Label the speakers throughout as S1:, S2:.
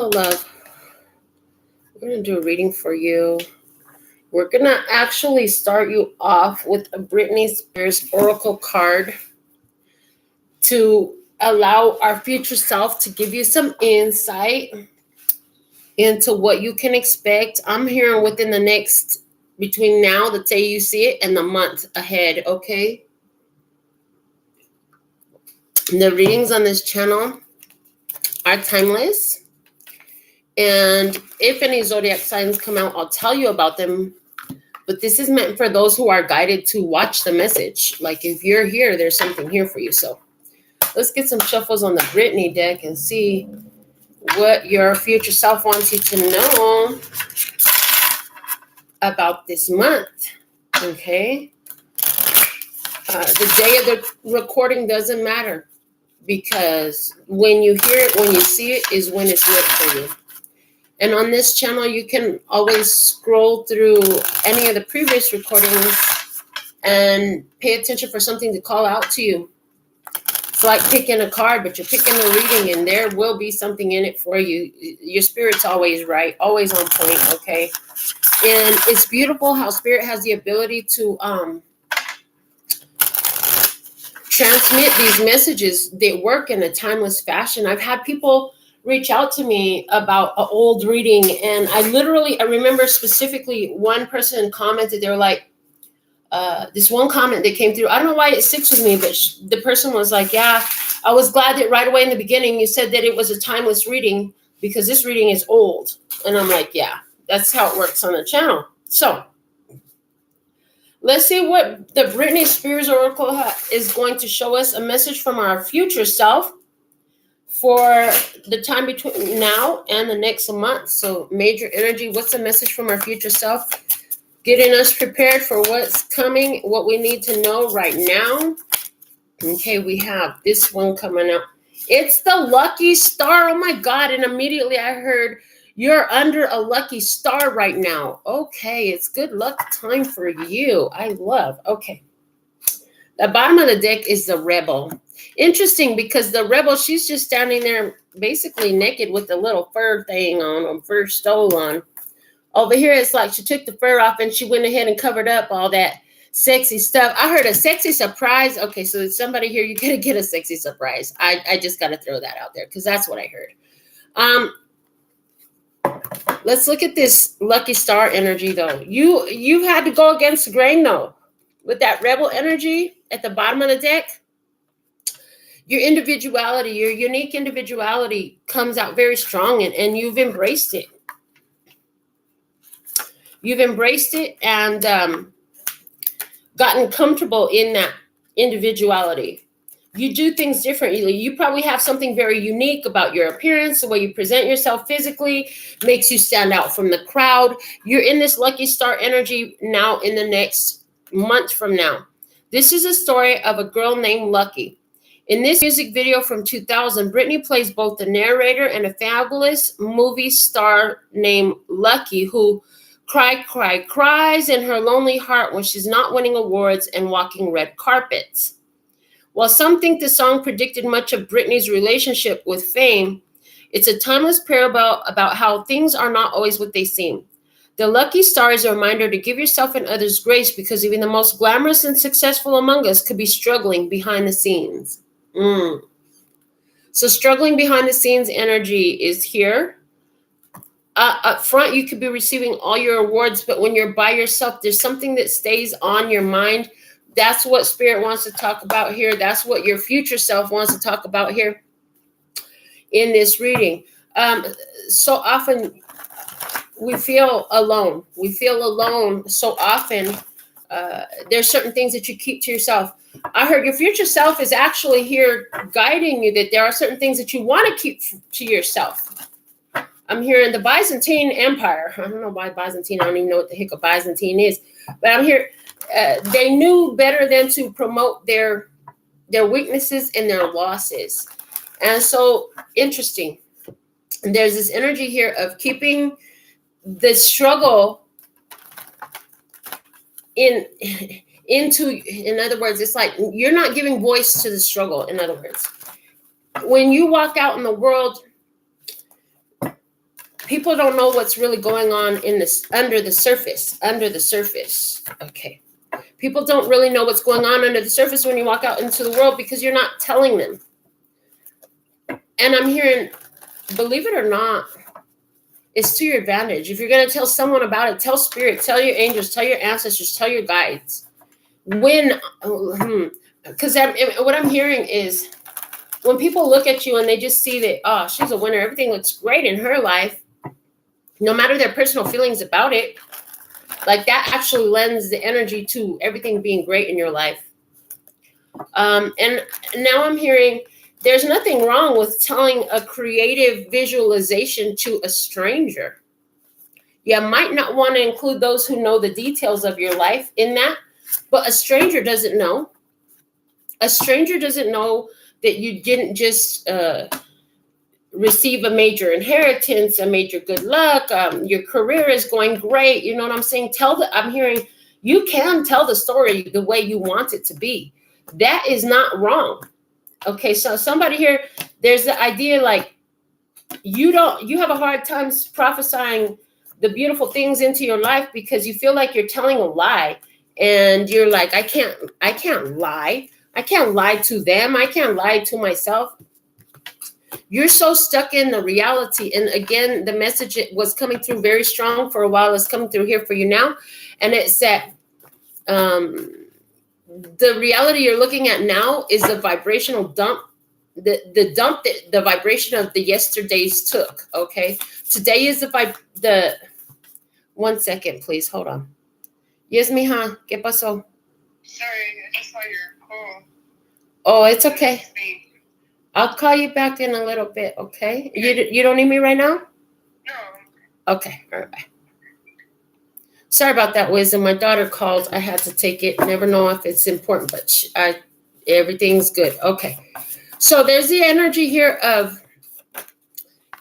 S1: Love, we're going to do a reading for you. We're going to actually start you off with a Britney Spears Oracle card to allow our future self to give you some insight into what you can expect. I'm hearing within the next, between now, the day you see it, and the month ahead, okay? The readings on this channel are timeless. And if any zodiac signs come out, I'll tell you about them. But this is meant for those who are guided to watch the message. Like if you're here, there's something here for you. So let's get some shuffles on the Britney deck and see what your future self wants you to know about this month. Okay? The day of the recording doesn't matter, because when you hear it, when you see it, is when it's meant for you. And on this channel, you can always scroll through any of the previous recordings and pay attention for something to call out to you. It's like picking a card, but you're picking a reading, and there will be something in it for you. Your spirit's always right, always on point, okay? And it's beautiful how spirit has the ability to transmit these messages. They work in a timeless fashion. I've had people reach out to me about an old reading, and I remember specifically one person commented. They were like, this one comment that came through, I don't know why it sticks with me, but the person was like, yeah, I was glad that right away in the beginning you said that it was a timeless reading, because this reading is old. And I'm like, yeah, that's how it works on the channel. So let's see what the Britney Spears Oracle is going to show us. A message from our future self for the time between now and the next month. So major energy. What's the message from our future self? Getting us prepared for what's coming, what we need to know right now. Okay, we have this one coming up. It's the lucky star. Oh my God. And immediately I heard, you're under a lucky star right now. Okay, it's good luck time for you. I love. Okay. The bottom of the deck is the Rebel. Interesting, because the Rebel, she's just standing there basically naked with a little fur thing on, or fur stole on. Over here, it's like she took the fur off and she went ahead and covered up all that sexy stuff. I heard a sexy surprise. Okay, so somebody here, you gotta get a sexy surprise. I just gotta throw that out there, because that's what I heard. Let's look at this lucky star energy, though. You've had to go against the grain, though, with that Rebel energy at the bottom of the deck. Your individuality, your unique individuality comes out very strong, and you've embraced it. You've embraced it and gotten comfortable in that individuality. You do things differently. You probably have something very unique about your appearance. The way you present yourself physically makes you stand out from the crowd. You're in this lucky star energy now in the next month from now. This is a story of a girl named Lucky. In this music video from 2000, Britney plays both the narrator and a fabulous movie star named Lucky, who cries in her lonely heart when she's not winning awards and walking red carpets. While some think the song predicted much of Britney's relationship with fame, it's a timeless parable about how things are not always what they seem. The lucky star is a reminder to give yourself and others grace, because even the most glamorous and successful among us could be struggling behind the scenes. So struggling behind the scenes energy is here. Up front, you could be receiving all your awards, but when you're by yourself, there's something that stays on your mind. That's what Spirit wants to talk about here. That's what your future self wants to talk about here in this reading. So often we feel alone. We feel alone so often. There's certain things that you keep to yourself. I heard your future self is actually here guiding you, that there are certain things that you want to keep to yourself. I'm hearing the Byzantine Empire. I don't know why Byzantine. I don't even know what the heck a Byzantine is. But I'm here. They knew better than to promote their weaknesses and their losses. And so, interesting. And there's this energy here of keeping the struggle in other words, it's like you're not giving voice to the struggle. In other words, when you walk out in the world, People don't know what's really going on in this under the surface. Okay. People don't really know what's going on under the surface when you walk out into the world because you're not telling them. And I'm hearing, believe it or not, it's to your advantage. If you're going to tell someone about it, tell spirit, tell your angels, tell your ancestors, tell your guides. Because what I'm hearing is when people look at you and they just see that, oh, she's a winner, everything looks great in her life, no matter their personal feelings about it, like that actually lends the energy to everything being great in your life. And now I'm hearing there's nothing wrong with telling a creative visualization to a stranger. You might not want to include those who know the details of your life in that, but a stranger doesn't know. A stranger doesn't know that you didn't just receive a major inheritance, a major good luck. Your career is going great. You know what I'm saying? I'm hearing you can tell the story the way you want it to be. That is not wrong. Okay, so somebody here, there's the idea like you have a hard time prophesying the beautiful things into your life because you feel like you're telling a lie, and you're like, I can't lie. I can't lie to them. I can't lie to myself. You're so stuck in the reality. And again, the message was coming through very strong for a while. It's coming through here for you now. And it said, the reality you're looking at now is the vibrational dump, the dump that the vibration of the yesterdays took. Okay. Today is the 1 second, please. Hold on. Yes, mija. ¿Qué pasó?
S2: Sorry, I just saw your call.
S1: Oh, it's okay. I'll call you back in a little bit, okay? You don't need me right now?
S2: No.
S1: Okay, all right. Sorry about that, Wisdom. My daughter called. I had to take it. Never know if it's important, but everything's good. Okay. So there's the energy here of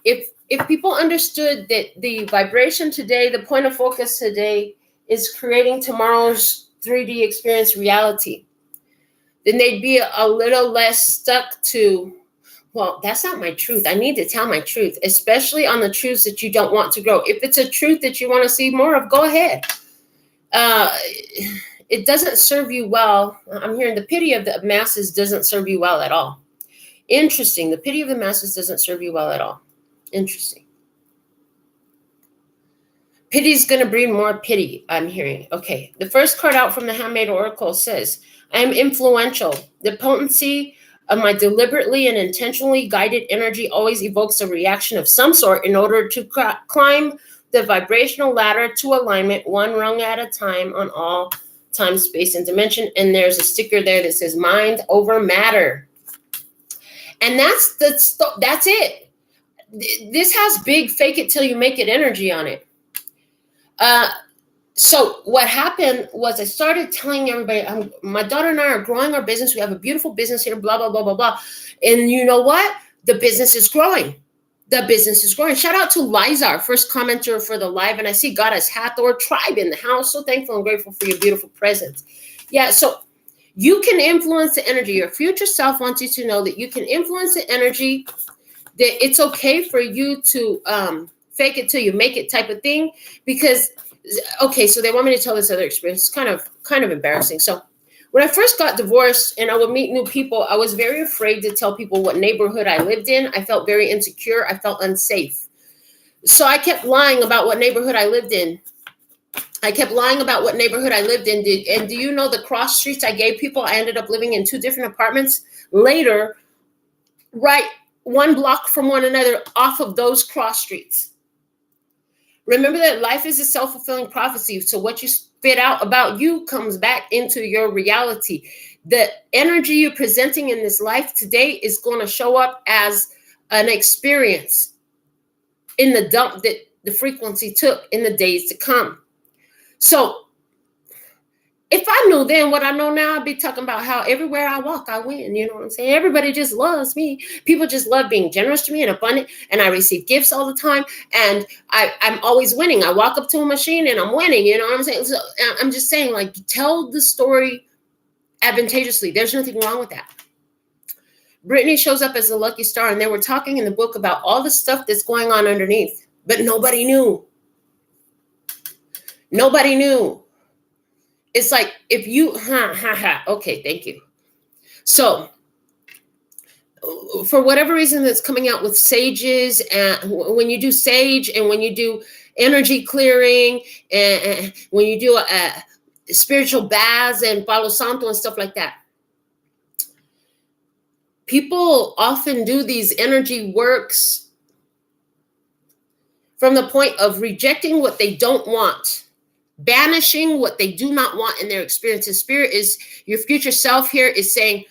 S1: if people understood that the vibration today, the point of focus today is creating tomorrow's 3D experience reality, then they'd be a little less stuck to, well, that's not my truth. I need to tell my truth, especially on the truths that you don't want to grow. If it's a truth that you want to see more of, go ahead. It doesn't serve you well. I'm hearing the pity of the masses doesn't serve you well at all. Interesting. The pity of the masses doesn't serve you well at all. Interesting. Pity is going to breed more pity, I'm hearing. Okay. The first card out from the Handmaid Oracle says, I am influential. The potency of my deliberately and intentionally guided energy always evokes a reaction of some sort in order to climb the vibrational ladder to alignment, one rung at a time on all time, space, and dimension. And there's a sticker there that says mind over matter. And that's it. This has big fake it till you make it energy on it. So what happened was I started telling everybody, my daughter and I are growing our business. We have a beautiful business here, blah, blah, blah, blah, blah. And you know what? The business is growing. The business is growing. Shout out to Liza, first commenter for the live. And I see Goddess Hathor Tribe in the house. So thankful and grateful for your beautiful presence. Yeah, so you can influence the energy. Your future self wants you to know that you can influence the energy, that it's okay for you to fake it till you make it type of thing. Because okay, so they want me to tell this other experience. It's kind of embarrassing. So when I first got divorced and I would meet new people, I was very afraid to tell people what neighborhood I lived in. I felt very insecure. I felt unsafe. So I kept lying about what neighborhood I lived in. And do you know the cross streets I gave people? I ended up living in 2 different apartments later, right 1 block from one another off of those cross streets. Remember that life is a self-fulfilling prophecy. So what you spit out about you comes back into your reality. The energy you're presenting in this life today is going to show up as an experience in the dump that the frequency took in the days to come. So if I knew then what I know now, I'd be talking about how everywhere I walk, I win. You know what I'm saying? Everybody just loves me. People just love being generous to me and abundant. And I receive gifts all the time. And I'm always winning. I walk up to a machine and I'm winning. You know what I'm saying? So I'm just saying, like, tell the story advantageously. There's nothing wrong with that. Brittany shows up as the lucky star. And they were talking in the book about all the stuff that's going on underneath. but nobody knew. Nobody knew. It's like if you, okay, thank you. So for whatever reason that's coming out with sages, and when you do sage and when you do energy clearing and when you do spiritual baths and Palo Santo and stuff like that, people often do these energy works from the point of rejecting what they don't want, banishing what they do not want in their experiences. Spirit is your future self here is saying,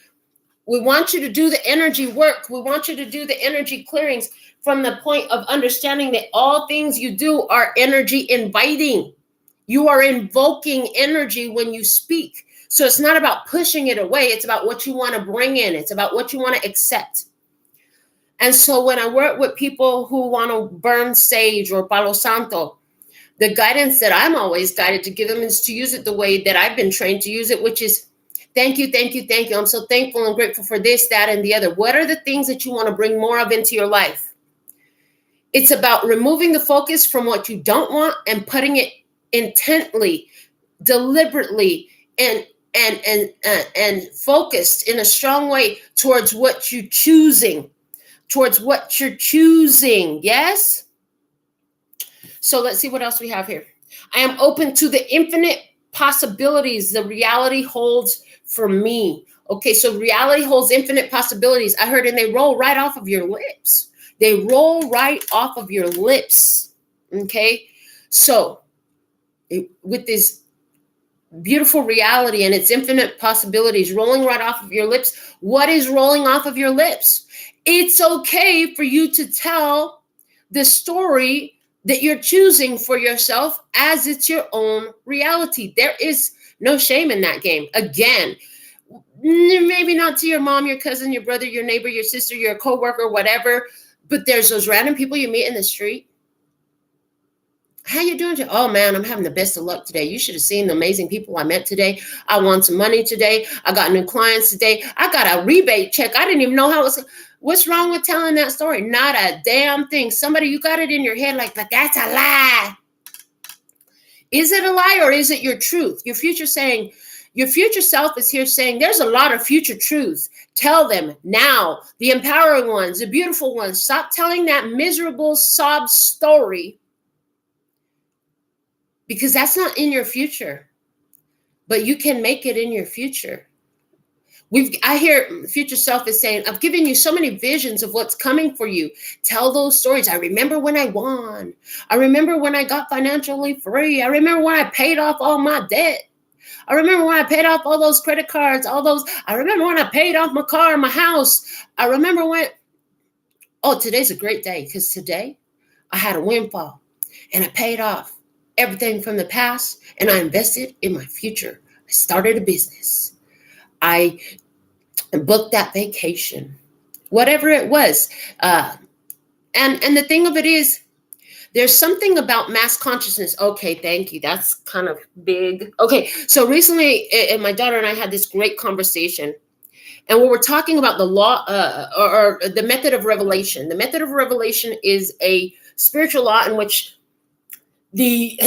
S1: we want you to do the energy work. We want you to do the energy clearings from the point of understanding that all things you do are energy inviting. You are invoking energy when you speak. So it's not about pushing it away. It's about what you want to bring in. It's about what you want to accept. And so when I work with people who want to burn sage or Palo Santo, the guidance that I'm always guided to give them is to use it the way that I've been trained to use it, which is thank you, thank you, thank you. I'm so thankful and grateful for this, that, and the other. What are the things that you want to bring more of into your life? It's about removing the focus from what you don't want and putting it intently, deliberately, and focused in a strong way towards what you're choosing. Yes? So let's see what else we have here. I am open to the infinite possibilities the reality holds for me. Okay, so reality holds infinite possibilities. I heard, and they roll right off of your lips. They roll right off of your lips. Okay, so with this beautiful reality and its infinite possibilities rolling right off of your lips, what is rolling off of your lips? It's okay for you to tell the story that you're choosing for yourself as it's your own reality. There is no shame in that game. Again, maybe not to your mom, your cousin, your brother, your neighbor, your sister, your coworker, whatever, but there's those random people you meet in the street. How you doing? Oh man, I'm having the best of luck today. You should have seen the amazing people I met today. I won some money today. I got new clients today. I got a rebate check. I didn't even know how it was. What's wrong with telling that story? Not a damn thing. Somebody, you got it in your head like, but that's a lie. Is it a lie or is it your truth? Your future self is here saying there's a lot of future truths. Tell them now, the empowering ones, the beautiful ones. Stop telling that miserable sob story because that's not in your future, but you can make it in your future. I hear future self is saying, I've given you so many visions of what's coming for you. Tell those stories. I remember when I won. I remember when I got financially free. I remember when I paid off all my debt. I remember when I paid off all those credit cards, I remember when I paid off my car, my house. I remember today's a great day because today I had a windfall and I paid off everything from the past and I invested in my future. I started a business. I booked that vacation, whatever it was. And the thing of it is, there's something about mass consciousness. Okay, thank you. That's kind of big. Okay, so recently, my daughter and I had this great conversation. And we were talking about the law or the method of revelation. The method of revelation is a spiritual law in which the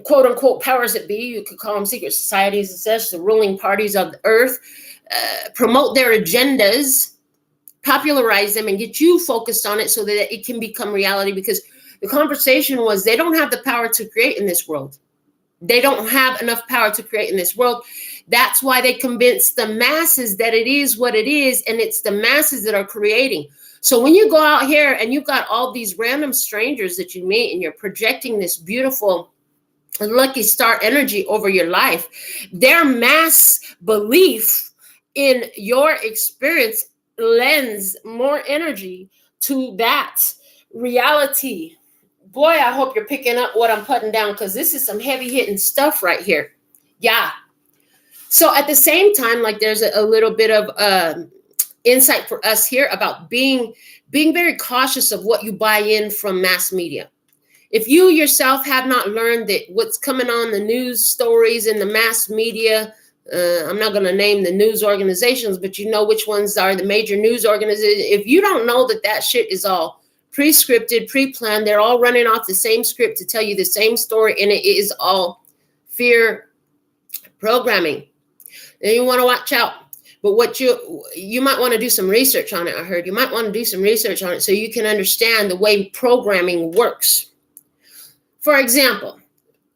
S1: quote unquote powers that be, you could call them secret societies and such, the ruling parties of the earth, promote their agendas, popularize them, and get you focused on it so that it can become reality. Because the conversation was they don't have the power to create in this world. They don't have enough power to create in this world. That's why they convince the masses that it is what it is, and it's the masses that are creating. So when you go out here and you've got all these random strangers that you meet and you're projecting this beautiful lucky star energy over your life, their mass belief in your experience lends more energy to that reality. Boy, I hope you're picking up what I'm putting down because this is some heavy hitting stuff right here. Yeah. So at the same time, like there's a little bit of insight for us here about being very cautious of what you buy in from mass media. If you yourself have not learned that what's coming on the news stories in the mass media, I'm not going to name the news organizations, but you know which ones are the major news organizations. If you don't know that shit is all pre-scripted, pre-planned. They're all running off the same script to tell you the same story, and it is all fear programming. And you want to watch out. But what you might want to do some research on it, I heard. You might want to do some research on it so you can understand the way programming works. For example,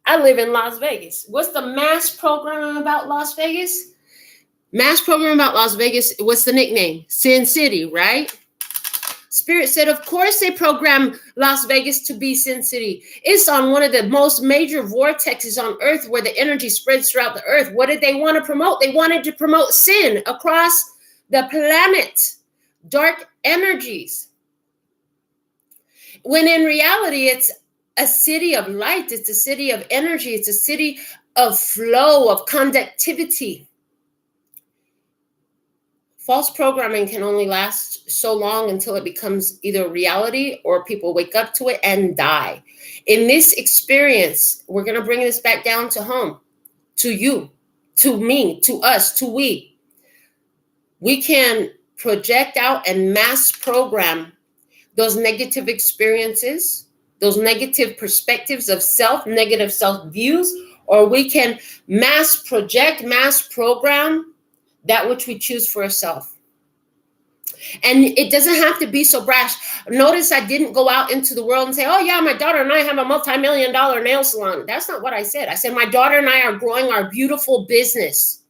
S1: I live in Las Vegas. What's the mass programming about Las Vegas? Mass programming about Las Vegas, what's the nickname? Sin City, right? Spirit said, of course they program Las Vegas to be Sin City. It's on one of the most major vortexes on Earth where the energy spreads throughout the Earth. What did they want to promote? They wanted to promote sin across the planet, dark energies. When in reality, it's a city of light. It's a city of energy. It's a city of flow, of conductivity. False programming can only last so long until it becomes either reality or people wake up to it and die. In this experience, we're going to bring this back down to home, to you, to me, to us, to we. We can project out and mass program those negative experiences, those negative perspectives of self, negative self views, or we can mass project, mass program that which we choose for ourselves. And it doesn't have to be so brash. Notice I didn't go out into the world and say, oh yeah, my daughter and I have a multi-million-dollar nail salon. That's not what I said. I said, my daughter and I are growing our beautiful business.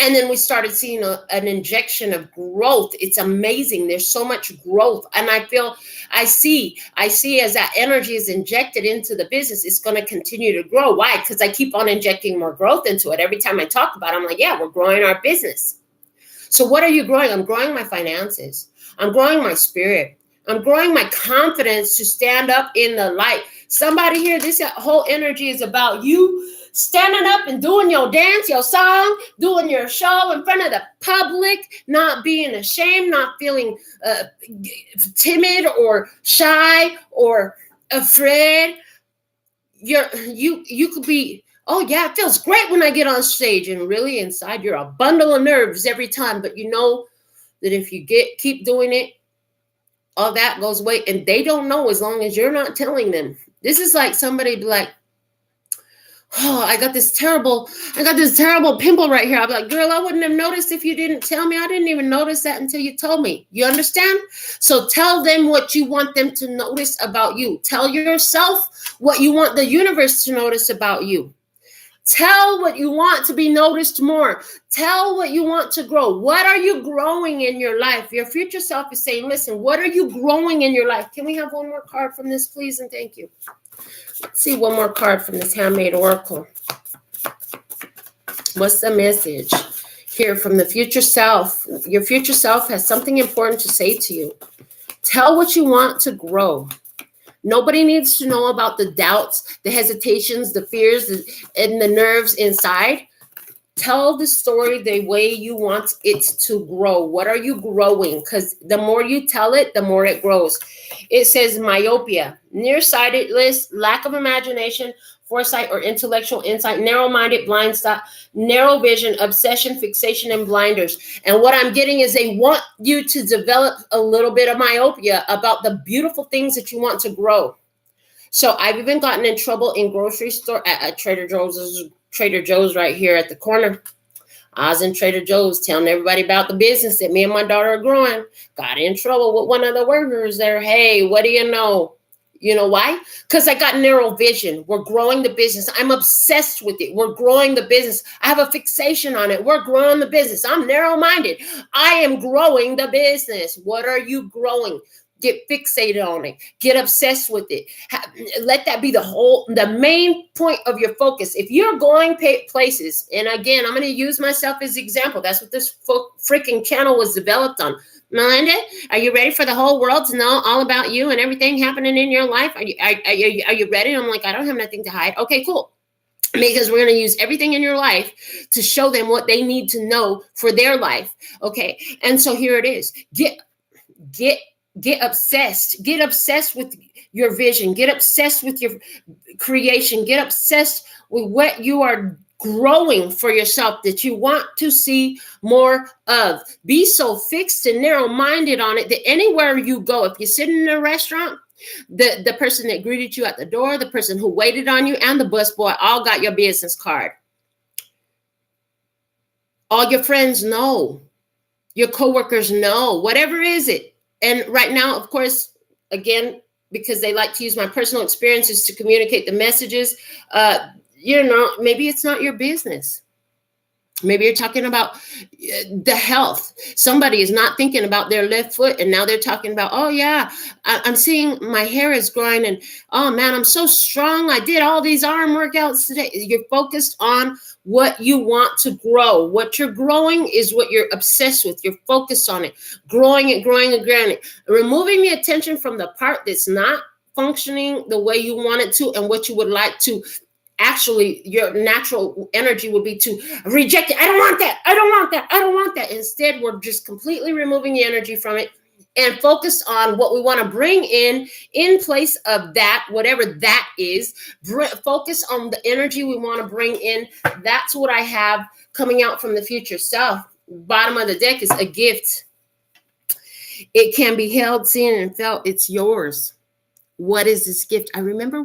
S1: And then we started seeing an injection of growth. It's amazing. There's so much growth. And I see as that energy is injected into the business, it's going to continue to grow. Why? Because I keep on injecting more growth into it. Every time I talk about it, I'm like, yeah, we're growing our business. So what are you growing? I'm growing my finances. I'm growing my spirit. I'm growing my confidence to stand up in the light. Somebody here, this whole energy is about you standing up and doing your dance, your song, doing your show in front of the public, not being ashamed, not feeling timid or shy or afraid. You could be, oh yeah, it feels great when I get on stage, and really inside you're a bundle of nerves every time. But you know that if you keep doing it, all that goes away, and they don't know as long as you're not telling them. This is like somebody be like, oh, I got this terrible pimple right here. I'll be like, girl, I wouldn't have noticed if you didn't tell me. I didn't even notice that until you told me. You understand? So tell them what you want them to notice about you. Tell yourself what you want the universe to notice about you. Tell what you want to be noticed more. Tell what you want to grow. What are you growing in your life? Your future self is saying, listen, what are you growing in your life? Can we have one more card from this, please? And thank you. Let's see one more card from this handmade oracle. What's the message here from the future self? Your future self has something important to say to you. Tell what you want to grow. Nobody needs to know about the doubts, the hesitations, the fears, and the nerves inside. Tell the story the way you want it to grow. What are you growing? Because the more you tell it, the more it grows. It says myopia, nearsightedness, lack of imagination, foresight or intellectual insight, narrow-minded, blind spot, narrow vision, obsession, fixation, and blinders. And what I'm getting is they want you to develop a little bit of myopia about the beautiful things that you want to grow. So I've even gotten in trouble in grocery store at Trader Joe's right here at the corner. I was in Trader Joe's telling everybody about the business that me and my daughter are growing. Got in trouble with one of the workers there. Hey, what do you know? You know why? Because I got narrow vision. We're growing the business. I'm obsessed with it. We're growing the business. I have a fixation on it. We're growing the business. I'm narrow-minded. I am growing the business. What are you growing? Get fixated on it. Get obsessed with it. Let that be the main point of your focus. If you're going places, and again, I'm going to use myself as an example. That's what this freaking channel was developed on. Melinda, are you ready for the whole world to know all about you and everything happening in your life? Are you ready? I'm like, I don't have nothing to hide. Okay, cool. Because we're going to use everything in your life to show them what they need to know for their life. Okay. And so here it is. Get obsessed. Get obsessed with your vision. Get obsessed with your creation. Get obsessed with what you are growing for yourself that you want to see more of. Be so fixed and narrow-minded on it that anywhere you go, if you're sitting in a restaurant, the person that greeted you at the door, the person who waited on you, and the busboy all got your business card. All your friends know. Your coworkers know. Whatever is it. And right now, of course, again, because they like to use my personal experiences to communicate the messages, maybe it's not your business. Maybe you're talking about the health. Somebody is not thinking about their left foot, and now they're talking about, oh yeah, I'm seeing my hair is growing, and oh man, I'm so strong. I did all these arm workouts today. You're focused on what you want to grow. What you're growing is what you're obsessed with. You're focused on it, growing it. Removing the attention from the part that's not functioning the way you want it to, and what you would like to. Actually, your natural energy would be to reject it. I don't want that. I don't want that. I don't want that. Instead, we're just completely removing the energy from it and focus on what we want to bring in place of that, whatever that is. Focus on the energy we want to bring in. That's what I have coming out from the future self. Bottom of the deck is a gift. It can be held, seen, and felt. It's yours. What is this gift? I remember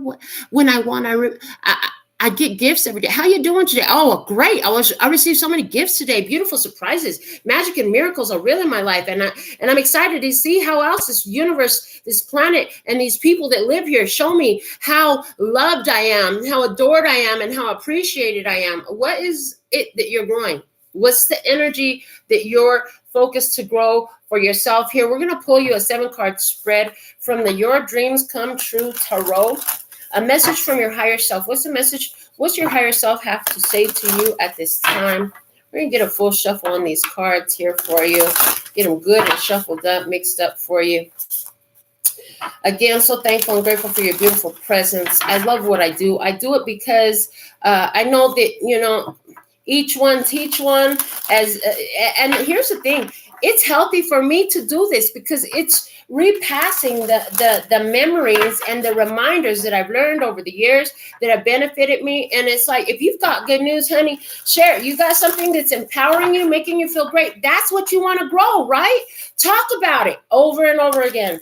S1: when I get gifts every day. How you doing today? Oh, great. I received so many gifts today. Beautiful surprises. Magic and miracles are real in my life. And I'm excited to see how else this universe, this planet, and these people that live here show me how loved I am, how adored I am, and how appreciated I am. What is it that you're growing? What's the energy that you're focused to grow for yourself here? We're going to pull you a 7-card spread from the Your Dreams Come True Tarot. A message from your higher self. What's the message? What's your higher self have to say to you at this time? We're going to get a full shuffle on these cards here for you. Get them good and shuffled up, mixed up for you. Again, so thankful and grateful for your beautiful presence. I love what I do. I do it because I know that, each one teach one. And here's the thing. It's healthy for me to do this because it's repassing the memories and the reminders that I've learned over the years that have benefited me. And it's like, if you've got good news, honey, share it. You got something that's empowering you, making you feel great. That's what you want to grow, right? Talk about it over and over again.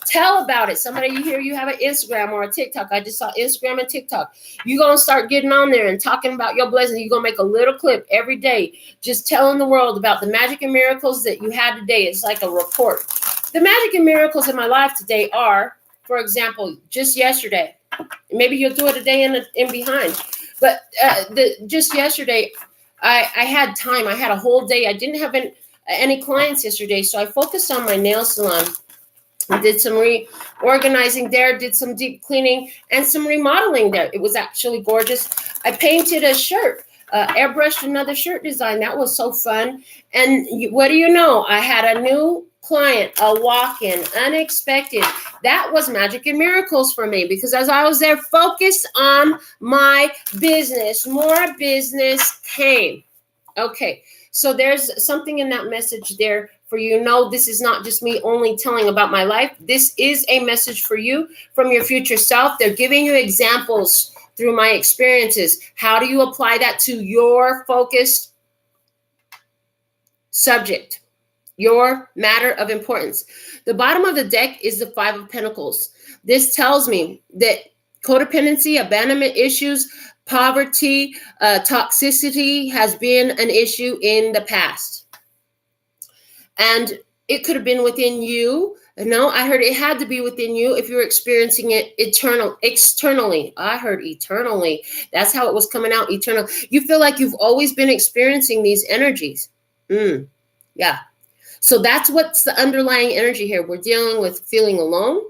S1: Tell about it. Somebody here, you have an Instagram or a TikTok. I just saw Instagram and TikTok. You're going to start getting on there and talking about your blessings. You're going to make a little clip every day, just telling the world about the magic and miracles that you had today. It's like a report. The magic and miracles in my life today are, for example, just yesterday. Maybe you'll do it a day in behind. But just yesterday, I had time. I had a whole day. I didn't have any clients yesterday, so I focused on my nail salon. I did some reorganizing there, did some deep cleaning, and some remodeling there. It was actually gorgeous. I painted a shirt, airbrushed another shirt design. That was so fun. And what do you know? I had a new client, a walk-in, unexpected. That was magic and miracles for me because as I was there focused on my business, more business came. Okay, so there's something in that message there for you. No, this is not just me only telling about my life. This is a message for you from your future self. They're giving you examples through my experiences. How do you apply that to your focused subject, your matter of importance? The bottom of the deck is the 5 of Pentacles. This tells me that codependency, abandonment issues, poverty, toxicity has been an issue in the past. And it could have been within you. No, I heard it had to be within you if you're experiencing it externally. I heard eternally. That's how it was coming out, eternal. You feel like you've always been experiencing these energies. Yeah. So that's what's the underlying energy here. We're dealing with feeling alone,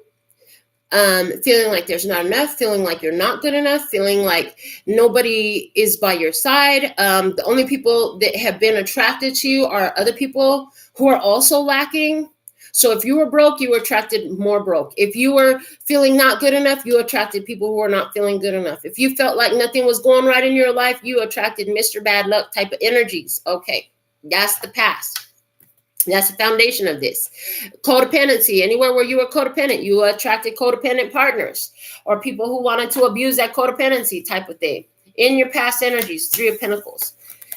S1: feeling like there's not enough, feeling like you're not good enough, feeling like nobody is by your side. The only people that have been attracted to you are other people who are also lacking. So if you were broke, you attracted more broke. If you were feeling not good enough, you attracted people who are not feeling good enough. If you felt like nothing was going right in your life, you attracted Mr. Bad Luck type of energies. Okay, that's the past. That's the foundation of this. Codependency, anywhere where you were codependent, you attracted codependent partners or people who wanted to abuse that codependency type of thing. in your past energies, 3 of Pentacles.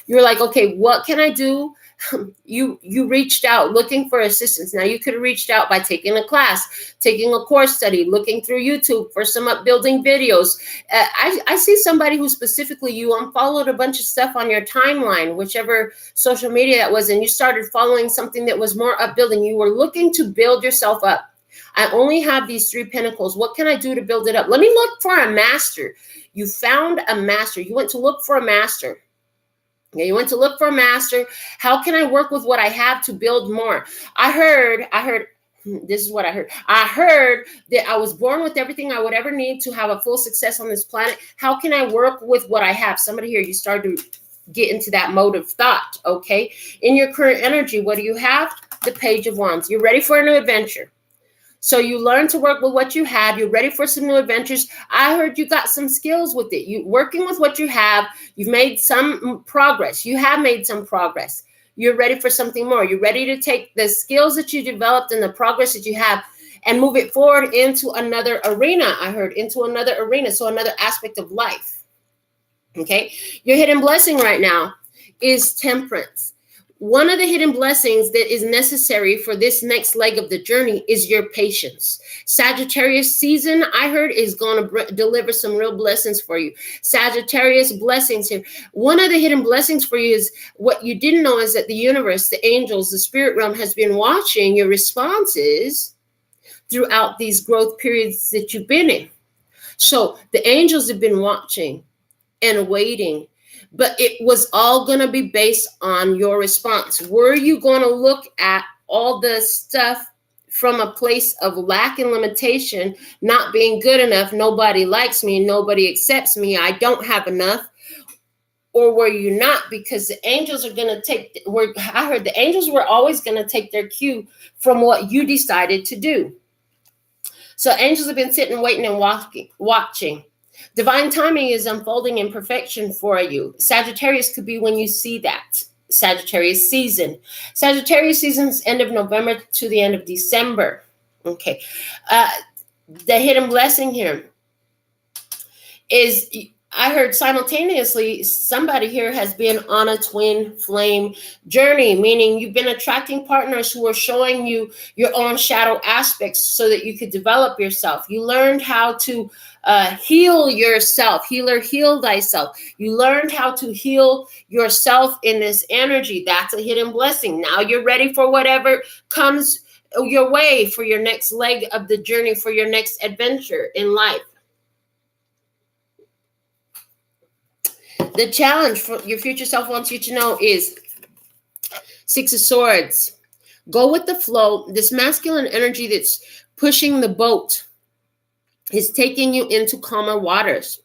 S1: You're like, okay, what can I do? You reached out looking for assistance. Now, you could have reached out by taking a class, taking a course study, looking through YouTube for some upbuilding videos. I see somebody who specifically, you unfollowed a bunch of stuff on your timeline, whichever social media that was, and you started following something that was more upbuilding. You were looking to build yourself up. I only have these 3 Pentacles. What can I do to build it up? Let me look for a master. You found a master. You went to look for a master. Yeah, you went to look for a master. How can I work with what I have to build more? I heard, this is what I heard. I heard that I was born with everything I would ever need to have a full success on this planet. How can I work with what I have? Somebody here, you start to get into that mode of thought, okay? In your current energy, what do you have? The Page of Wands. You're ready for a new adventure. So you learn to work with what you have. You're ready for some new adventures. I heard you got some skills with it. You working with what you have. You've made some progress. You have made some progress. You're ready for something more. You're ready to take the skills that you developed and the progress that you have and move it forward into another arena. I heard into another arena. So another aspect of life. Okay. Your hidden blessing right now is Temperance. One of the hidden blessings that is necessary for this next leg of the journey is your patience. Sagittarius season, I heard, is going to deliver some real blessings for you. Sagittarius blessings here. One of the hidden blessings for you is what you didn't know is that the universe, the angels, the spirit realm has been watching your responses throughout these growth periods that you've been in. So the angels have been watching and waiting. But it was all going to be based on your response. Were you going to look at all the stuff from a place of lack and limitation, not being good enough, nobody likes me, nobody accepts me, I don't have enough? Or were you not? Because the angels are going to take, I heard the angels were always going to take their cue from what you decided to do. So angels have been sitting, waiting, and watching. Divine timing is unfolding in perfection for you. Sagittarius could be when you see that. Sagittarius season. Sagittarius season's end of November to the end of December. Okay. The hidden blessing here is, I heard simultaneously, somebody here has been on a twin flame journey, meaning you've been attracting partners who are showing you your own shadow aspects so that you could develop yourself. You learned how to heal yourself. Healer, heal thyself. You learned how to heal yourself in this energy. That's a hidden blessing. Now you're ready for whatever comes your way for your next leg of the journey, for your next adventure in life. The challenge for your future self wants you to know is 6 of Swords. Go with the flow. This masculine energy that's pushing the boat is taking you into calmer waters.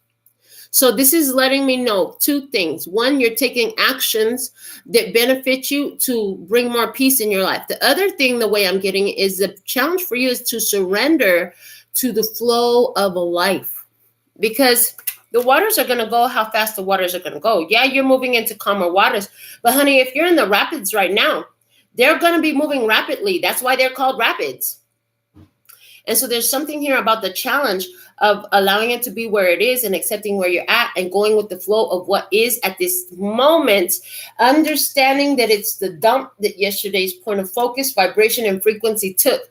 S1: So this is letting me know 2 things. One, you're taking actions that benefit you to bring more peace in your life. The other thing, the way I'm getting it, is the challenge for you is to surrender to the flow of a life. Because the waters are going to go how fast the waters are going to go. Yeah, you're moving into calmer waters. But honey, if you're in the rapids right now, they're going to be moving rapidly. That's why they're called rapids. And so there's something here about the challenge of allowing it to be where it is and accepting where you're at and going with the flow of what is at this moment, understanding that it's the dump that yesterday's point of focus, vibration, and frequency took.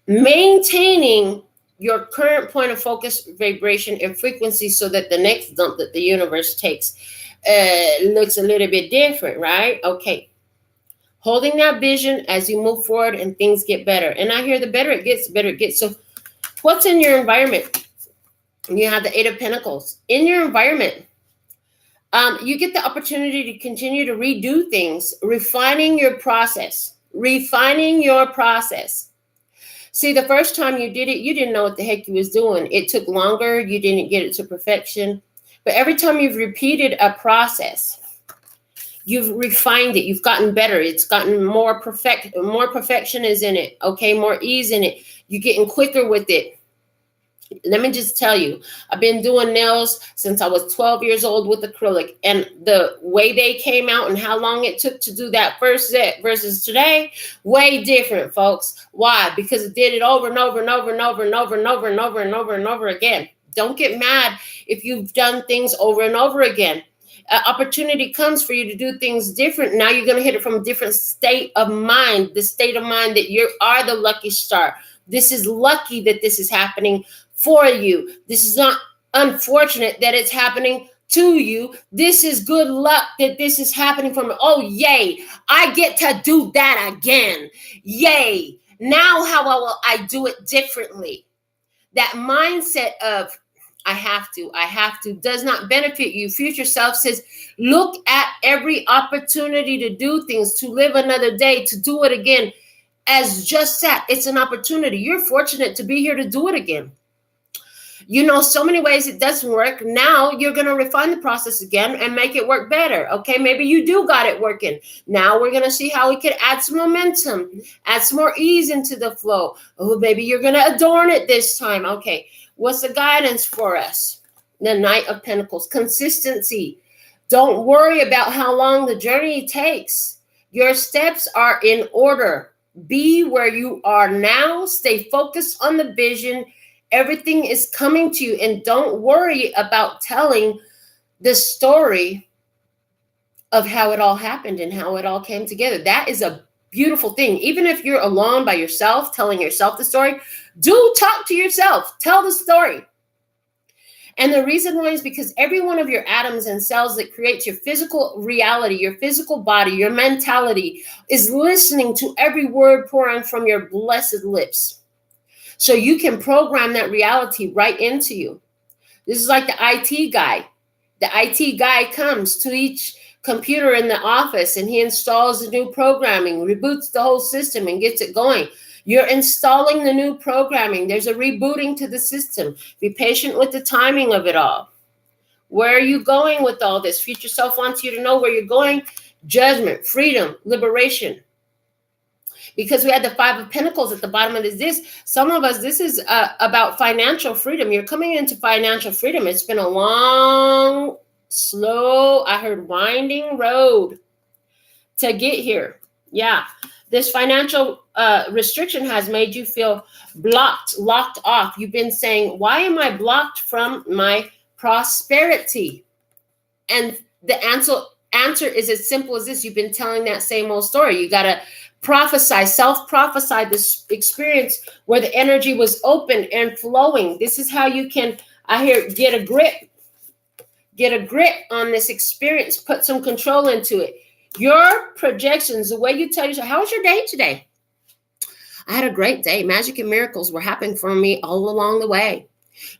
S1: Maintaining your current point of focus, vibration, and frequency so that the next dump that the universe takes looks a little bit different, right? Okay. Holding that vision as you move forward and things get better. And I hear the better it gets, the better it gets. So what's in your environment? You have the 8 of Pentacles. In your environment, you get the opportunity to continue to redo things, refining your process. See, the first time you did it, you didn't know what the heck you was doing. It took longer. You didn't get it to perfection. But every time you've repeated a process, you've refined it. You've gotten better. It's gotten more perfect. More perfection is in it. Okay, more ease in it. You're getting quicker with it. Let me just tell you, I've been doing nails since I was 12 years old with acrylic. And the way they came out and how long it took to do that first set versus today, way different, folks. Why? Because it did it over and over and over and over and over and over and over and over and over again. Don't get mad if you've done things over and over again. Opportunity comes for you to do things different. Now you're going to hit it from a different state of mind, the state of mind that you are the lucky star. This is lucky that this is happening for you. This is not unfortunate that it's happening to you. This is good luck that this is happening from. Oh, yay. I get to do that again. Yay. Now how will I do it differently? That mindset of I have to does not benefit you. Future self says, look at every opportunity to do things, to live another day, to do it again as just that. It's an opportunity. You're fortunate to be here to do it again. You know, so many ways it doesn't work. Now you're going to refine the process again and make it work better. Okay, maybe you do got it working. Now we're going to see how we could add some momentum, add some more ease into the flow. Oh, maybe you're going to adorn it this time. Okay. What's the guidance for us? The Knight of Pentacles, consistency. Don't worry about how long the journey takes. Your steps are in order. Be where you are now. Stay focused on the vision. Everything is coming to you. And don't worry about telling the story of how it all happened and how it all came together. That is a beautiful thing. Even if you're alone by yourself, telling yourself the story, do talk to yourself. Tell the story. And the reason why is because every one of your atoms and cells that creates your physical reality, your physical body, your mentality is listening to every word pouring from your blessed lips. So you can program that reality right into you. This is like the IT guy. The IT guy comes to each computer in the office and he installs the new programming, reboots the whole system and gets it going. You're installing the new programming. There's a rebooting to the system. Be patient with the timing of it all. Where are you going with all this? Future self wants you to know where you're going. Judgment, freedom, liberation. Because we had the Five of Pentacles at the bottom of this. Some of us, this is about financial freedom. You're coming into financial freedom. It's been a long, slow, I heard winding road to get here. Yeah. This financial restriction has made you feel blocked, locked off. You've been saying, why am I blocked from my prosperity? And the answer is as simple as this. You've been telling that same old story. You got to prophesy, self-prophesy this experience where the energy was open and flowing. This is how you can, I hear, get a grip on this experience, put some control into it. Your projections, the way you tell yourself, how was your day today? I had a great day. Magic and miracles were happening for me all along the way.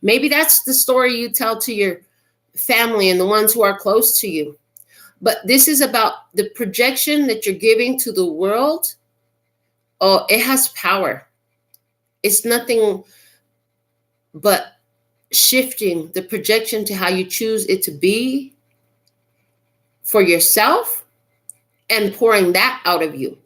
S1: Maybe that's the story you tell to your family and the ones who are close to you. But this is about the projection that you're giving to the world. Oh, it has power. It's nothing but shifting the projection to how you choose it to be for yourself and pouring that out of you,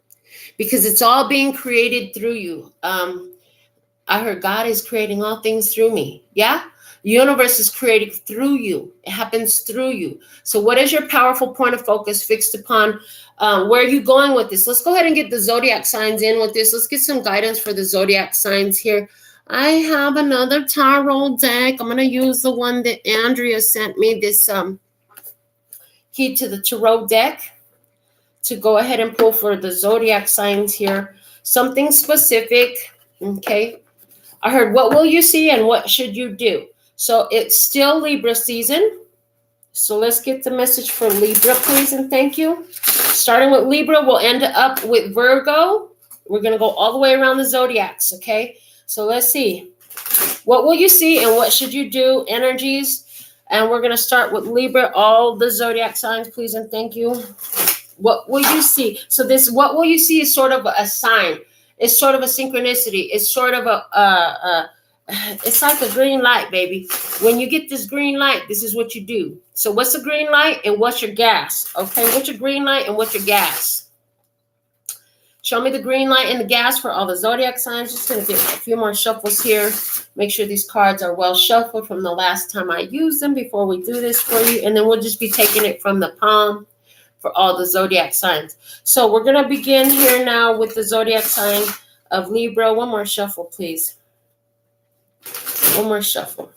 S1: because it's all being created through you. I heard God is creating all things through me. Yeah. Universe is created through you. It happens through you. So what is your powerful point of focus fixed upon? Where are you going with this? Let's go ahead and get the zodiac signs in with this. Let's get some guidance for the zodiac signs here. I have another tarot deck. I'm going to use the one that Andrea sent me, this key to the tarot deck, to go ahead and pull for the zodiac signs here. Something specific. Okay. I heard, what will you see and what should you do? So it's still Libra season. So let's get the message for Libra, please, and thank you. Starting with Libra, we'll end up with Virgo. We're going to go all the way around the zodiacs, okay? So let's see. What will you see and what should you do? Energies. And we're going to start with Libra, all the zodiac signs, please, and thank you. What will you see? So this, what will you see, is sort of a sign. It's sort of a synchronicity. It's sort of it's like a green light, baby. When you get this green light, this is what you do. So what's the green light and what's your gas? Okay, what's your green light and what's your gas? Show me the green light and the gas for all the zodiac signs. Just going to get a few more shuffles here. Make sure these cards are well shuffled from the last time I used them before we do this for you. And then we'll just be taking it from the palm for all the zodiac signs. So we're going to begin here now with the zodiac sign of Libra. One more shuffle, please. One more shuffle.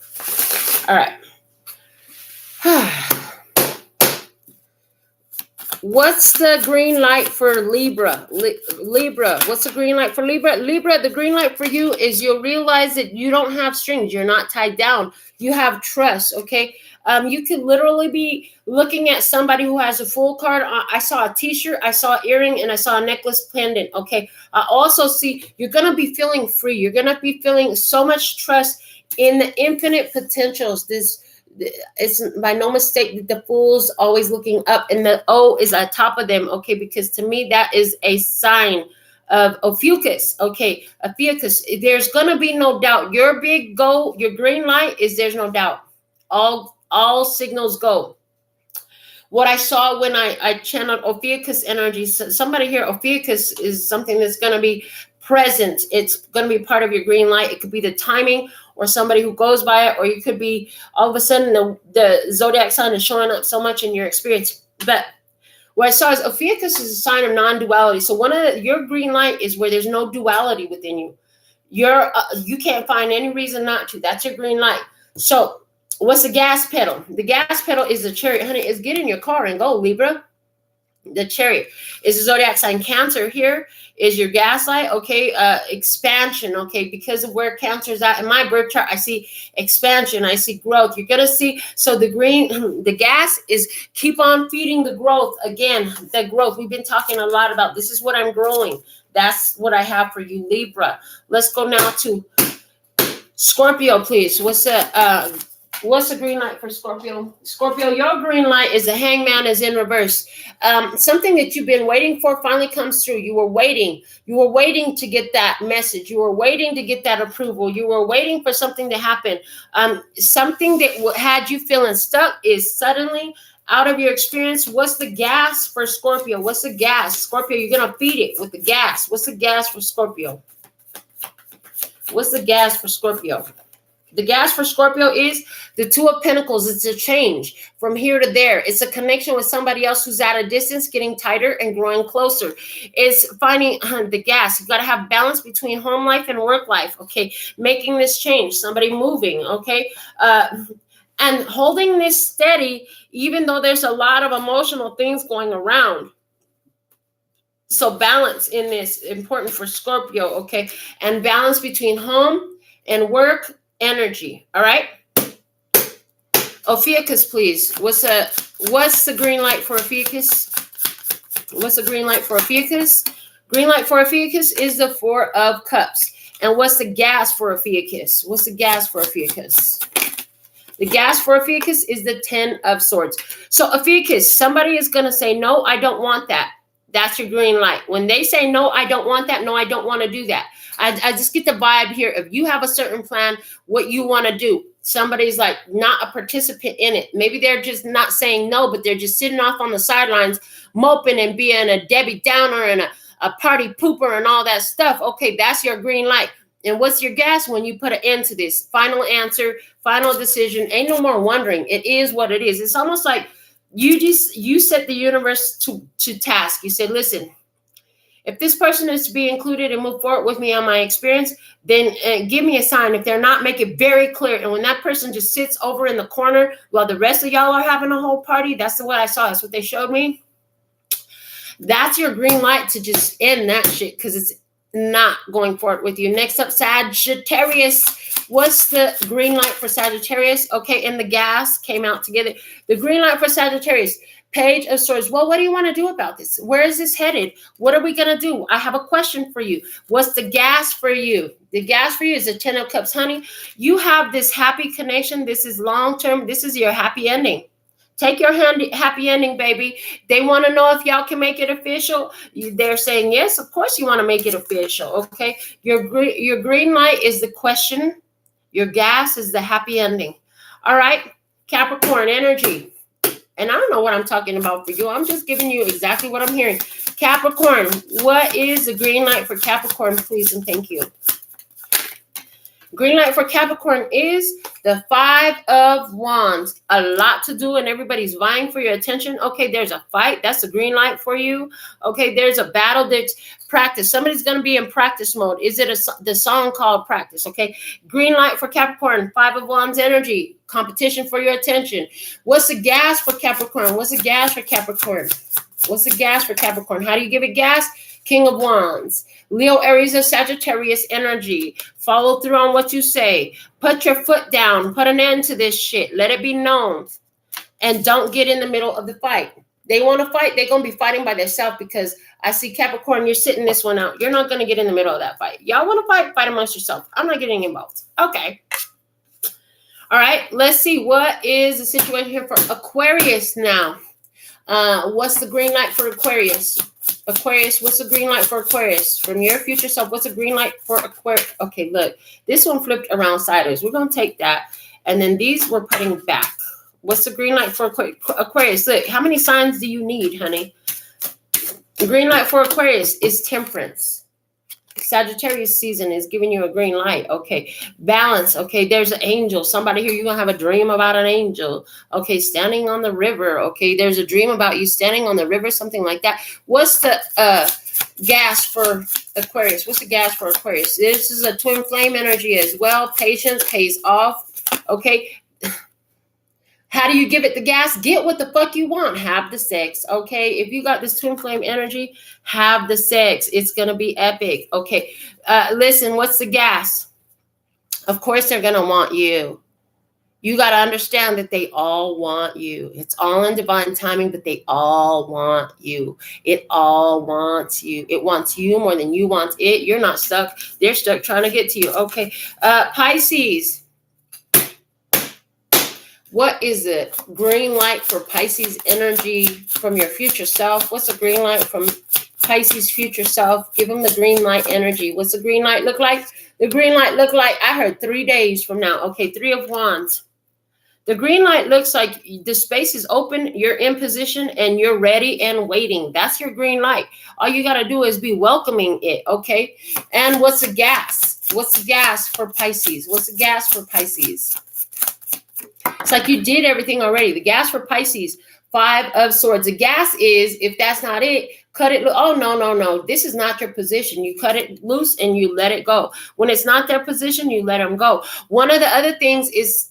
S1: All right. What's the green light for Libra? Libra, what's the green light for Libra? Libra, the green light for you is you'll realize that you don't have strings. You're not tied down. You have trust, okay? You could literally be looking at somebody who has a full card. I saw a t-shirt, I saw an earring, and I saw a necklace pendant, okay? I also see you're going to be feeling free. You're going to be feeling so much trust in the infinite potentials. It's by no mistake that the fool's always looking up and the O is on top of them, okay? Because to me, that is a sign of Ophiuchus, okay? Ophiuchus, there's going to be no doubt. Your big go, your green light is there's no doubt. All signals go. What I saw when I channeled Ophiuchus energy, somebody here, Ophiuchus is something that's going to be present. It's going to be part of your green light. It could be the timing or somebody who goes by it, or you could be all of a sudden the zodiac sign is showing up so much in your experience. But what I saw is Ophiuchus is a sign of non-duality. So your green light is where there's no duality within you. You can't find any reason not to. That's your green light. So what's the gas pedal? The gas pedal is the chariot, honey. Is get in your car and go, Libra. The chariot is the zodiac sign. Cancer here is your gaslight, okay? Expansion, okay? Because of where Cancer is at in my birth chart, I see expansion, I see growth. You're gonna see, so the gas is keep on feeding the growth. Again, the growth we've been talking a lot about. This is what I'm growing. That's what I have for you, Libra. Let's go now to Scorpio, please. What's the green light for Scorpio? Scorpio, your green light is the hangman is in reverse. Something that you've been waiting for finally comes through. You were waiting. You were waiting to get that message. You were waiting to get that approval. You were waiting for something to happen. Something that had you feeling stuck is suddenly out of your experience. What's the gas for Scorpio? What's the gas? Scorpio, you're going to feed it with the gas. What's the gas for Scorpio? What's the gas for Scorpio? The gas for Scorpio is the Two of Pentacles. It's a change from here to there. It's a connection with somebody else who's at a distance, getting tighter and growing closer. It's finding the gas. You've got to have balance between home life and work life, okay? Making this change, somebody moving, okay? And holding this steady, even though there's a lot of emotional things going around. So balance in this, important for Scorpio, okay? And balance between home and work energy. All right. Ophiuchus, please. What's the green light for Ophiuchus? What's the green light for Ophiuchus? Green light for Ophiuchus is the Four of Cups. And what's the gas for Ophiuchus? What's the gas for Ophiuchus? The gas for Ophiuchus is the Ten of Swords. So Ophiuchus, somebody is going to say, no, I don't want that. That's your green light. When they say, no, I don't want that. No, I don't want to do that. I just get the vibe here. If you have a certain plan, what you want to do, somebody's like not a participant in it. Maybe they're just not saying no, but they're just sitting off on the sidelines, moping and being a Debbie Downer and a party pooper and all that stuff. Okay, that's your green light. And what's your gas when you put an end to this? Final answer, final decision. Ain't no more wondering. It is what it is. It's almost like you set the universe to task. You said, listen, if this person is to be included and move forward with me on my experience, then give me a sign. If they're not, make it very clear. And when that person just sits over in the corner while the rest of y'all are having a whole party, that's what I saw. That's what they showed me. That's your green light to just end that shit because it's not going forward with you. Next up, Sagittarius. What's the green light for Sagittarius? Okay, and the gas came out together. The green light for Sagittarius. Page of Swords. Well, what do you want to do about this? Where is this headed? What are we going to do? I have a question for you. What's the gas for you? The gas for you is the Ten of Cups, honey. You have this happy connection. This is long-term. This is your happy ending. Take your happy ending, baby. They want to know if y'all can make it official. They're saying, yes, of course you want to make it official, okay? Your green light is the question. Your gas is the happy ending. All right, Capricorn energy. And I don't know what I'm talking about for you. I'm just giving you exactly what I'm hearing. Capricorn, what is the green light for Capricorn, please, and thank you. Green light for Capricorn is The 5 of Wands, a lot to do and everybody's vying for your attention. Okay, there's a fight. That's a green light for you. Okay, there's a battle. There's practice. Somebody's going to be in practice mode. Is it the song called Practice? Okay, green light for Capricorn, 5 of Wands energy, competition for your attention. What's the gas for Capricorn? What's the gas for Capricorn? What's the gas for Capricorn? How do you give it gas? King of Wands. Leo, Aries, or Sagittarius energy. Follow through on what you say. Put your foot down. Put an end to this shit. Let it be known. And don't get in the middle of the fight. They want to fight. They're going to be fighting by themselves because I see Capricorn, you're sitting this one out. You're not going to get in the middle of that fight. Y'all want to fight? Fight amongst yourself. I'm not getting involved. Okay. All right. Let's see. What is the situation here for Aquarius now? What's the green light for Aquarius? Aquarius, what's the green light for Aquarius? From your future self, what's the green light for Aquarius? Okay, look, this one flipped around sideways. We're going to take that. And then these we're putting back. What's the green light for Aquarius? Look, how many signs do you need, honey? The green light for Aquarius is temperance. Sagittarius season is giving you a green light. Okay. Balance. Okay. There's an angel. Somebody here, you're going to have a dream about an angel. Okay. Standing on the river. Okay. There's a dream about you standing on the river, something like that. What's the gas for Aquarius? What's the gas for Aquarius? This is a twin flame energy as well. Patience pays off. Okay. How do you give it the gas? Get what the fuck you want. Have the sex, okay? If you got this twin flame energy, have the sex. It's going to be epic, okay? Listen, what's the gas? Of course they're going to want you. You got to understand that they all want you. It's all in divine timing, but they all want you. It all wants you. It wants you more than you want it. You're not stuck. They're stuck trying to get to you, okay? Pisces. What is the green light for Pisces energy from your future self? What's the green light from Pisces future self? Give them the green light energy. What's the green light look like? The green light look like, I heard 3 days from now. Okay, 3 of Wands. The green light looks like the space is open, you're in position, and you're ready and waiting. That's your green light. All you got to do is be welcoming it, okay? And what's the gas? What's the gas for Pisces? What's the gas for Pisces? It's like you did everything already. The gas for Pisces, 5 of Swords. The gas is, if that's not it, cut it. Oh, no. This is not your position. You cut it loose and you let it go. When it's not their position, you let them go. One of the other things is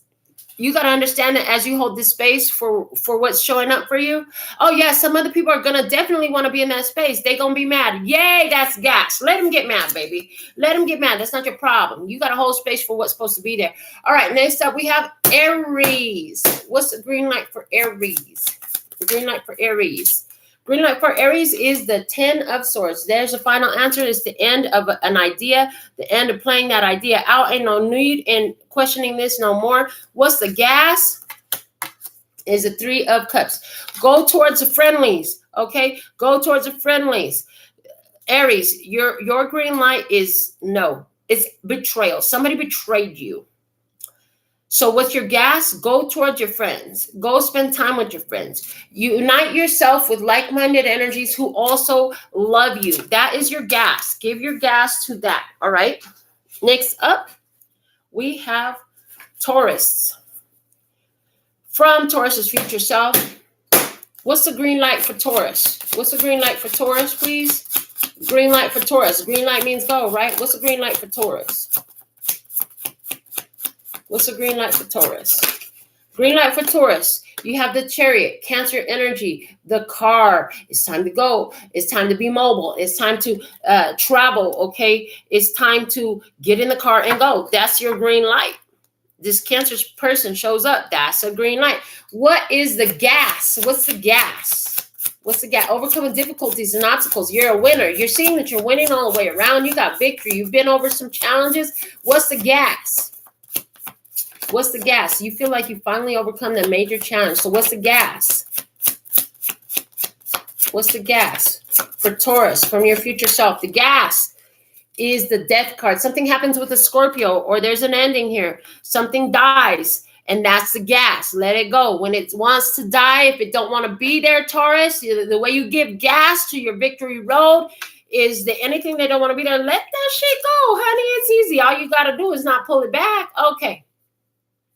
S1: you got to understand that as you hold this space for what's showing up for you. Oh, yeah, some other people are going to definitely want to be in that space. They're going to be mad. Yay, that's gas. Let them get mad, baby. Let them get mad. That's not your problem. You got to hold space for what's supposed to be there. All right, next up, we have Aries. What's the green light for Aries? The green light for Aries. Green light for Aries is the 10 of Swords. There's a final answer. It's the end of an idea, the end of playing that idea out. Ain't no need in questioning this no more. What's the gas? Is the 3 of Cups. Go towards the friendlies, okay? Go towards the friendlies. Aries, your green light is no. It's betrayal. Somebody betrayed you. So what's your gas? Go towards your friends. Go spend time with your friends. Unite yourself with like-minded energies who also love you. That is your gas. Give your gas to that, all right? Next up, we have Taurus. From Taurus's future self, what's the green light for Taurus? What's the green light for Taurus, please? Green light for Taurus. Green light means go, right? What's the green light for Taurus? What's the green light for Taurus? Green light for Taurus. You have the Chariot, Cancer energy, the car. It's time to go. It's time to be mobile. It's time to travel, okay? It's time to get in the car and go. That's your green light. This Cancer person shows up. That's a green light. What is the gas? What's the gas? What's the gas? Overcoming difficulties and obstacles. You're a winner. You're seeing that you're winning all the way around. You got victory. You've been over some challenges. What's the gas? What's the gas? You feel like you finally overcome the major challenge. So what's the gas? What's the gas for Taurus from your future self? The gas is the Death card. Something happens with a Scorpio, or there's an ending here. Something dies, and that's the gas. Let it go. When it wants to die, if it don't want to be there, Taurus, the way you give gas to your victory road is that anything they don't want to be there, let that shit go, honey. It's easy. All you got to do is not pull it back. Okay.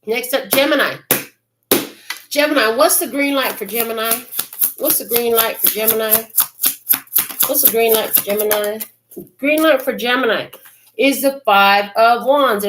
S1: Next up, Gemini. Gemini, what's the green light for Gemini? What's the green light for Gemini? What's the green light for Gemini? Green light for Gemini is the 5 of Wands.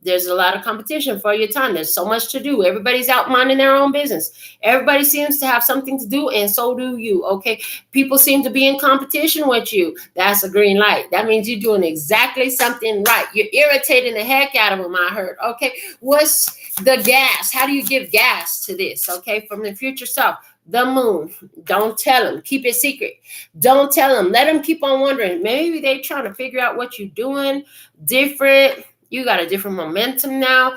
S1: There's a lot of competition for your time. There's so much to do. Everybody's out minding their own business. Everybody seems to have something to do, and so do you, okay? People seem to be in competition with you. That's a green light. That means you're doing exactly something right. You're irritating the heck out of them, I heard, okay? What's the gas? How do you give gas to this, okay? From the future self. The moon. Don't tell them. Keep it secret. Don't tell them. Let them keep on wondering. Maybe they're trying to figure out what you're doing different. You got a different momentum now.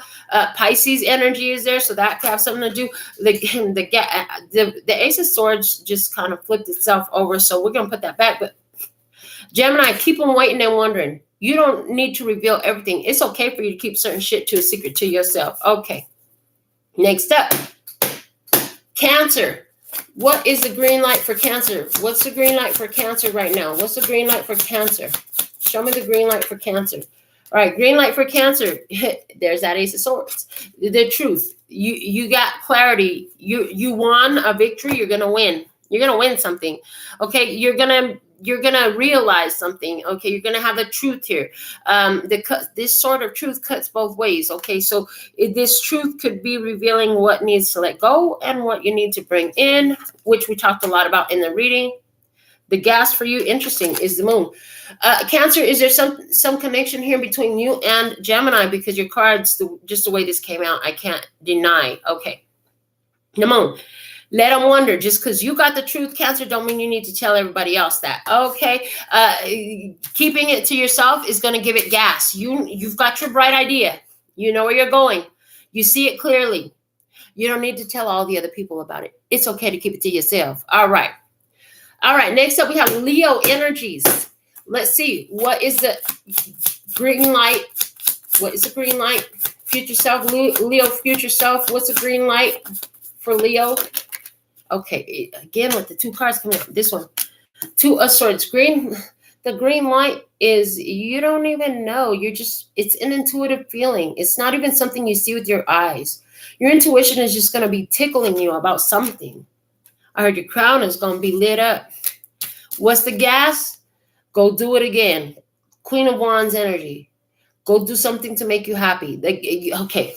S1: Pisces energy is there, so that could have something to do. The Ace of Swords just kind of flipped itself over, so we're gonna put that back. But Gemini, keep them waiting and wondering. You don't need to reveal everything. It's okay for you to keep certain shit to a secret to yourself. Okay. Next up, Cancer. What is the green light for Cancer? What's the green light for Cancer right now? What's the green light for Cancer? Show me the green light for Cancer. All right, green light for Cancer. There's that Ace of Swords. The truth. You got clarity. You won a victory. You're gonna win. You're gonna win something. Okay, you're gonna realize something. Okay, you're gonna have the truth here. This sort of truth cuts both ways. Okay, so this truth could be revealing what needs to let go and what you need to bring in, which we talked a lot about in the reading. The gas for you, interesting, is the moon. Cancer, is there some connection here between you and Gemini? Because your cards, just the way this came out, I can't deny. Okay. The moon. Let them wonder. Just because you got the truth, Cancer, don't mean you need to tell everybody else that. Okay. Keeping it to yourself is going to give it gas. You've got your bright idea. You know where you're going. You see it clearly. You don't need to tell all the other people about it. It's okay to keep it to yourself. All right. All right, next up we have Leo energies. Let's see, what is the green light? What is the green light? Future self, Leo future self. What's the green light for Leo? Okay, again with the 2 cards coming up. This one, 2 of Swords. The green light is you don't even know. It's an intuitive feeling. It's not even something you see with your eyes. Your intuition is just going to be tickling you about something. I heard your crown is going to be lit up. What's the gas? Go do it again. Queen of Wands energy. Go do something to make you happy. Okay.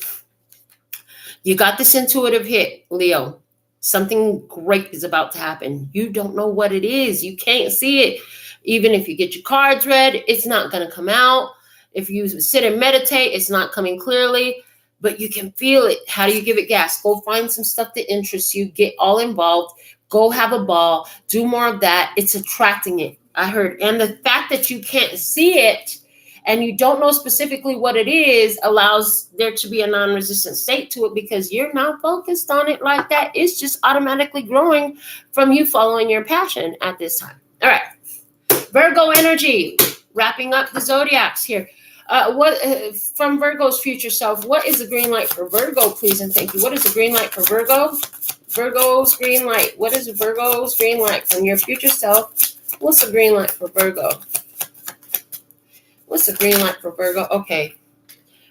S1: You got this intuitive hit, Leo. Something great is about to happen. You don't know what it is. You can't see it. Even if you get your cards read, it's not going to come out. If you sit and meditate, it's not coming clearly. But you can feel it. How do you give it gas? Go find some stuff that interests you. Get all involved. Go have a ball. Do more of that. It's attracting it. I heard. And the fact that you can't see it and you don't know specifically what it is allows there to be a non-resistant state to it because you're not focused on it like that. It's just automatically growing from you following your passion at this time. All right. Virgo energy. Wrapping up the zodiacs here. From Virgo's future self, what is the green light for Virgo, please and thank you? What is the green light for Virgo? Virgo's green light. What is Virgo's green light from your future self? What's the green light for Virgo? What's the green light for Virgo? Okay.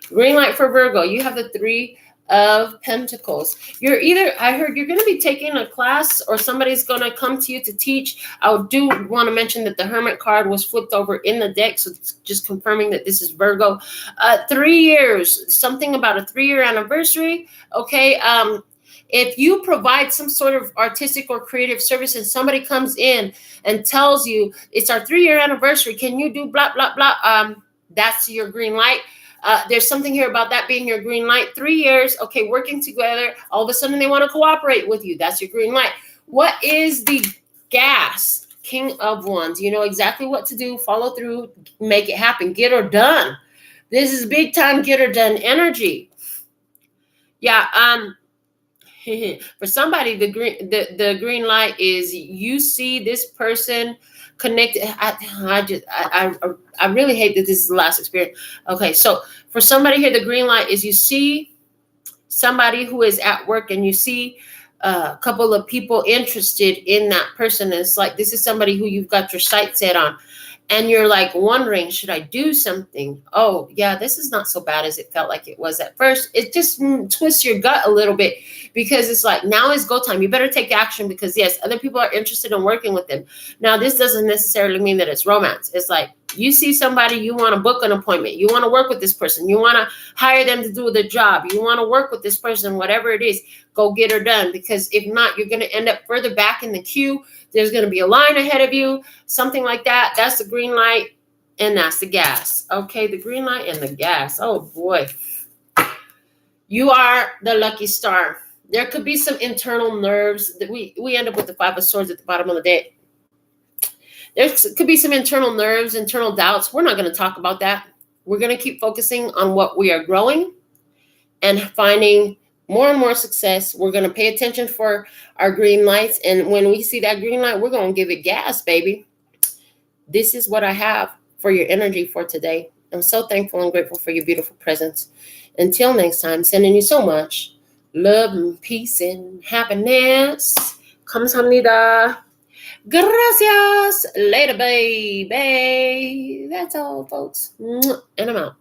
S1: Green light for Virgo. You have the 3 of Pentacles. I heard you're going to be taking a class or somebody's going to come to you to teach. I do want to mention that the Hermit card was flipped over in the deck. So it's just confirming that this is Virgo. 3 years, something about a 3-year anniversary. Okay. If you provide some sort of artistic or creative service and somebody comes in and tells you it's our 3-year anniversary, can you do blah, blah, blah? That's your green light. There's something here about that being your green light. 3 years, okay, working together. All of a sudden they want to cooperate with you. That's your green light. What is the gas? King of Wands. You know exactly what to do. Follow through. Make it happen. Get her done. This is big time get her done energy. Yeah, for somebody, the green light is you see this person connected. I really hate that this is the last experience. Okay, so for somebody here, the green light is you see somebody who is at work and you see a couple of people interested in that person. And it's like this is somebody who you've got your sights set on. and you're like wondering, should I do something? Oh, yeah, this is not so bad as it felt like it was at first. It just twists your gut a little bit because it's like, now is go time. You better take action because, yes, other people are interested in working with them. Now, this doesn't necessarily mean that it's romance. It's like you see somebody, you want to book an appointment. You want to work with this person. You want to hire them to do the job. You want to work with this person, whatever it is, go get her done. Because if not, you're going to end up further back in the queue. There's going to be a line ahead of you, something like that. That's the green light, and that's the gas. Okay, the green light and the gas. Oh, boy. You are the lucky star. There could be some internal nerves. That we end up with the Five of Swords at the bottom of the deck. There could be some internal nerves, internal doubts. We're not going to talk about that. We're going to keep focusing on what we are growing and finding more and more success. We're going to pay attention for our green lights. And when we see that green light, we're going to give it gas, baby. This is what I have for your energy for today. I'm so thankful and grateful for your beautiful presence. Until next time, sending you so much love and peace and happiness. Kamsahamnida. Gracias. Later, baby. That's all, folks. And I'm out.